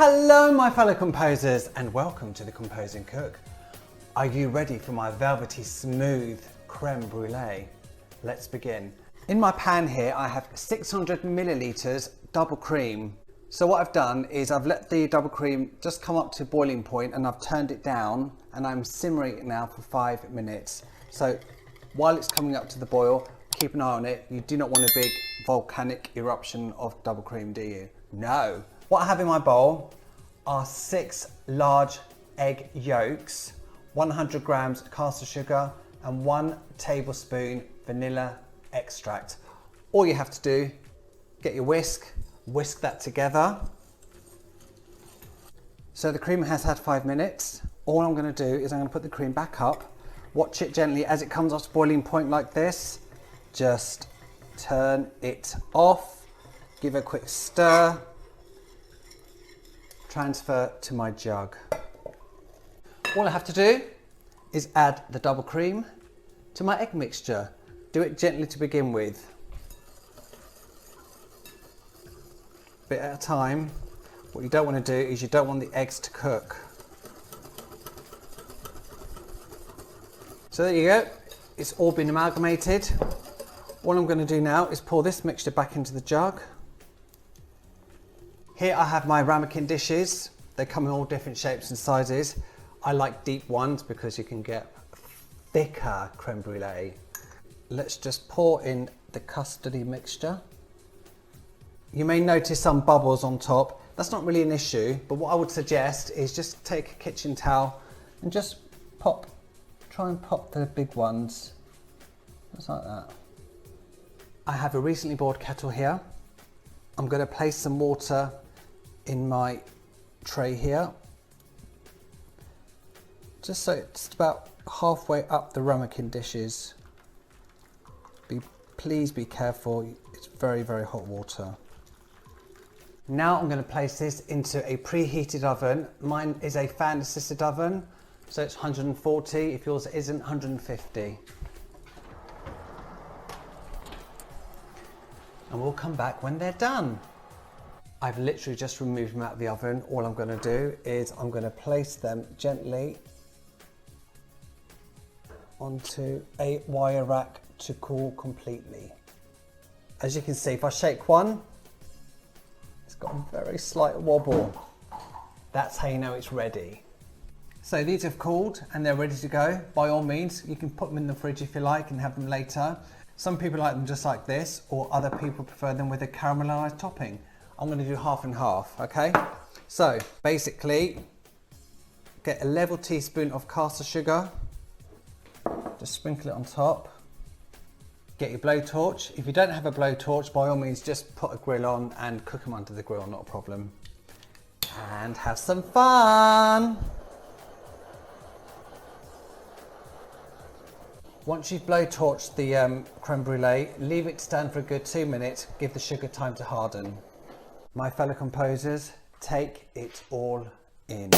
Hello my fellow composers and welcome to the Composing Cook. Are you ready for my velvety smooth creme brulee? Let's begin. In my pan here I have 600 milliliters double cream. So what I've done is I've let the double cream just come up to boiling point and I've turned it down and I'm simmering it now for 5 minutes. So while it's coming up to the boil, keep an eye on it. You do not want a big volcanic eruption of double cream, do you? No. What I have in my bowl are 6 large egg yolks, 100 grams caster sugar and 1 tablespoon vanilla extract. All you have to do, get your whisk that together. So the cream has had 5 minutes. All I'm going to do is I'm going to put the cream back up, watch it gently as it comes up to boiling point like this. Just turn it off, give it a quick stir, transfer to my jug. All I have to do is add the double cream to my egg mixture. Do it gently to begin with. A bit at a time. What you don't want to do is you don't want the eggs to cook. So there you go, it's all been amalgamated. What I'm going to do now is pour this mixture back into the jug. Here I have my ramekin dishes. They come in all different shapes and sizes. I like deep ones because you can get thicker creme brulee. Let's just pour in the custardy mixture. You may notice some bubbles on top. That's not really an issue, but what I would suggest is just take a kitchen towel and just try and pop the big ones, just like that. I have a recently boiled kettle here. I'm going to place some water in my tray here, just so it's about halfway up the ramekin dishes. Please be careful, it's very, very hot water. Now I'm going to place this into a preheated oven. Mine is a fan assisted oven, so it's 140, if yours isn't, 150. And we'll come back when they're done. I've literally just removed them out of the oven. All I'm going to do is I'm going to place them gently onto a wire rack to cool completely. As you can see, if I shake one, it's got a very slight wobble. That's how you know it's ready. So these have cooled and they're ready to go. By all means, you can put them in the fridge if you like and have them later. Some people like them just like this, or other people prefer them with a caramelized topping. I'm going to do half and half, okay? So basically, get a level teaspoon of caster sugar, just sprinkle it on top. Get your blowtorch. If you don't have a blowtorch, by all means, just put a grill on and cook them under the grill, not a problem. And have some fun. Once you've blowtorched the creme brulee, leave it to stand for a good 2 minutes, give the sugar time to harden. My fellow composers, take it all in.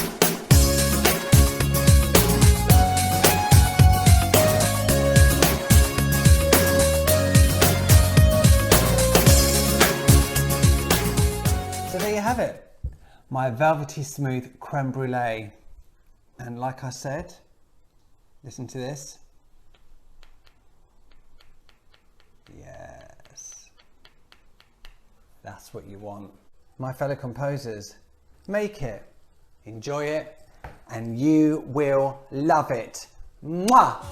So there you have it, my velvety smooth creme brulee. And like I said, listen to this. Yes, that's what you want. My fellow composers, make it, enjoy it, and you will love it. Mwah!